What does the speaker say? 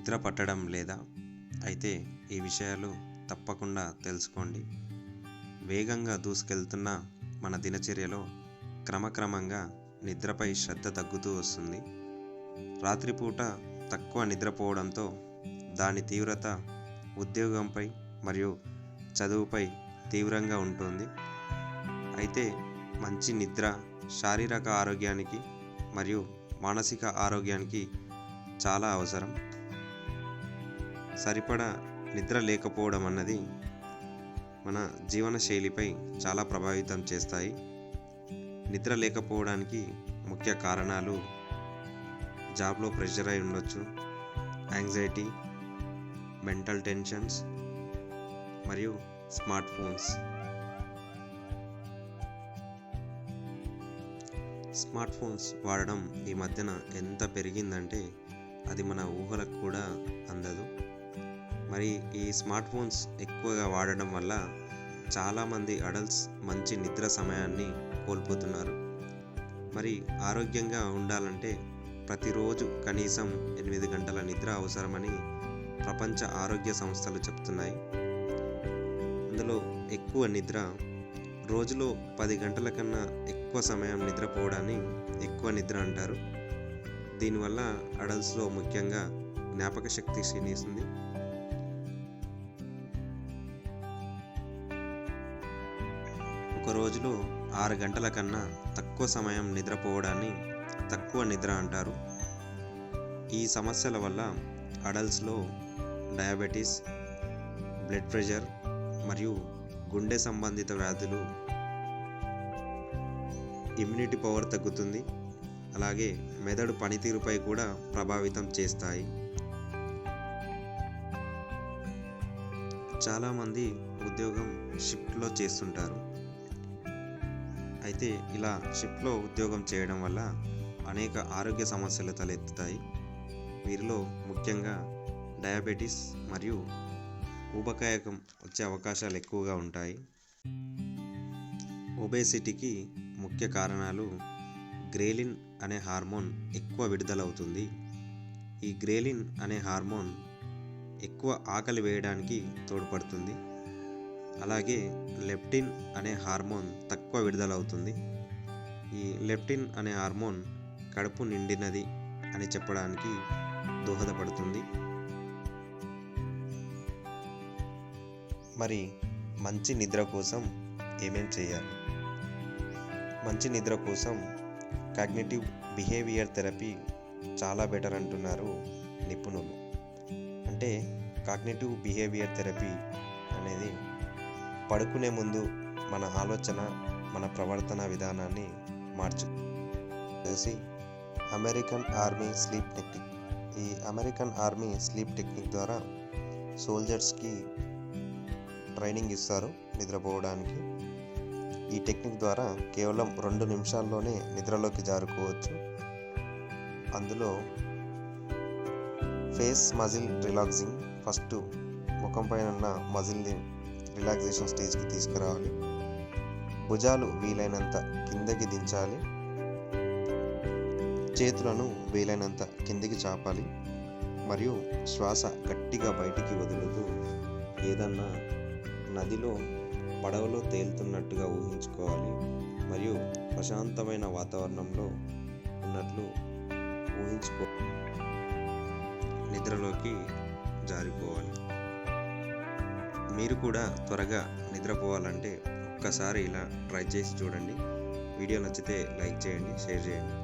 నిద్ర పట్టడం లేదా? అయితే ఈ విషయాలు తప్పకుండా తెలుసుకోండి. వేగంగా దూసుకెళ్తున్న మన దినచర్యలో క్రమక్రమంగా నిద్రపై శ్రద్ధ తగ్గుతూ వస్తుంది. రాత్రిపూట తక్కువ నిద్రపోవడంతో దాని తీవ్రత ఉద్యోగంపై మరియు చదువుపై తీవ్రంగా ఉంటుంది. అయితే మంచి నిద్ర శారీరక ఆరోగ్యానికి మరియు మానసిక ఆరోగ్యానికి చాలా అవసరం. సరిపడా నిద్ర లేకపోవడం అన్నది మన జీవన శైలిపై చాలా ప్రభావితం చేస్తాయి. నిద్ర లేకపోవడానికి ముఖ్య కారణాలు జాబ్లో ప్రెషర్ అయి ఉండొచ్చు, యాంగ్జైటీ, మెంటల్ టెన్షన్స్ మరియు స్మార్ట్ ఫోన్స్. స్మార్ట్ ఫోన్స్ వాడడం ఈ మధ్యన ఎంత పెరిగిందంటే అది మన ఊహలకు కూడా అందదు. మరి ఈ స్మార్ట్ ఫోన్స్ ఎక్కువగా వాడడం వల్ల చాలామంది అడల్ట్స్ మంచి నిద్ర సమయాన్ని కోల్పోతున్నారు. మరి ఆరోగ్యంగా ఉండాలంటే ప్రతిరోజు కనీసం 8 గంటల నిద్ర అవసరమని ప్రపంచ ఆరోగ్య సంస్థలు చెప్తున్నాయి. అందులో ఎక్కువ నిద్ర, రోజులో 10 గంటల కన్నా ఎక్కువ సమయం నిద్రపోవడాన్ని ఎక్కువ నిద్ర అంటారు. దీనివల్ల అడల్ట్స్లో ముఖ్యంగా జ్ఞాపక శక్తి క్షీణిస్తుంది. ఒక రోజులో 6 గంటల కన్నా తక్కువ సమయం నిద్రపోవడాన్ని తక్కువ నిద్ర అంటారు. ఈ సమస్యల వల్ల అడల్ట్స్లో డయాబెటీస్, బ్లడ్ ప్రెషర్ మరియు గుండె సంబంధిత వ్యాధులు, ఇమ్యూనిటీ పవర్ తగ్గుతుంది. అలాగే మెదడు పనితీరుపై కూడా ప్రభావితం చేస్తాయి. చాలామంది ఉద్యోగం షిఫ్ట్లో చేస్తుంటారు. అయితే ఇలా షిఫ్ట్లో ఉద్యోగం చేయడం వల్ల అనేక ఆరోగ్య సమస్యలు తలెత్తుతాయి. వీరిలో ముఖ్యంగా డయాబెటీస్ మరియు ఊబకాయం వచ్చే అవకాశాలు ఎక్కువగా ఉంటాయి. ఒబేసిటీకి ముఖ్య కారణాలు గ్రేలిన్ అనే హార్మోన్ ఎక్కువ విడుదలవుతుంది. ఈ గ్రేలిన్ అనే హార్మోన్ ఎక్కువ ఆకలి వేయడానికి తోడ్పడుతుంది. అలాగే లెప్టిన్ అనే హార్మోన్ తక్కువ విడుదలవుతుంది. ఈ లెప్టిన్ అనే హార్మోన్ కడుపు నిండినది అని చెప్పడానికి దోహదపడుతుంది. మరి మంచి నిద్ర కోసం ఏమేం చేయాలి? మంచి నిద్ర కోసం కాగ్నిటివ్ బిహేవియర్ థెరపీ చాలా బెటర్ అంటున్నారు నిపుణులు. అంటే కాగ్నిటివ్ బిహేవియర్ థెరపీ అనేది పడుకునే ముందు మన ఆలోచన, మన ప్రవర్తన విధానాన్ని మార్చేసి అమెరికన్ ఆర్మీ స్లీప్ టెక్నిక్. ఈ అమెరికన్ ఆర్మీ స్లీప్ టెక్నిక్ ద్వారా సోల్జర్స్కి ట్రైనింగ్ ఇస్తారు నిద్రపోవడానికి. ఈ టెక్నిక్ ద్వారా కేవలం 2 నిమిషాల్లోనే నిద్రలోకి జారుకోవచ్చు. అందులో ఫేస్ మజిల్ రిలాక్సింగ్, ఫస్ట్ ముఖం పైన ఉన్న మజిల్ని రిలాక్సేషన్ స్టేజ్కి తీసుకురావాలి. భుజాలు వీలైనంత కిందకి దించాలి. చేతులను వీలైనంత కిందికి చాపాలి. మరియు శ్వాస గట్టిగా బయటికి వదులుతూ ఏదన్నా నదిలో పడవలో తేలుతున్నట్టుగా ఊహించుకోవాలి. మరియు ప్రశాంతమైన వాతావరణంలో ఉన్నట్లు ఊహించుకో నిద్రలోకి జారిపోవాలి. మీరు కూడా త్వరగా నిద్రపోవాలంటే ఒక్కసారి ఇలా ట్రై చేసి చూడండి. వీడియో నచ్చితే లైక్ చేయండి, షేర్ చేయండి.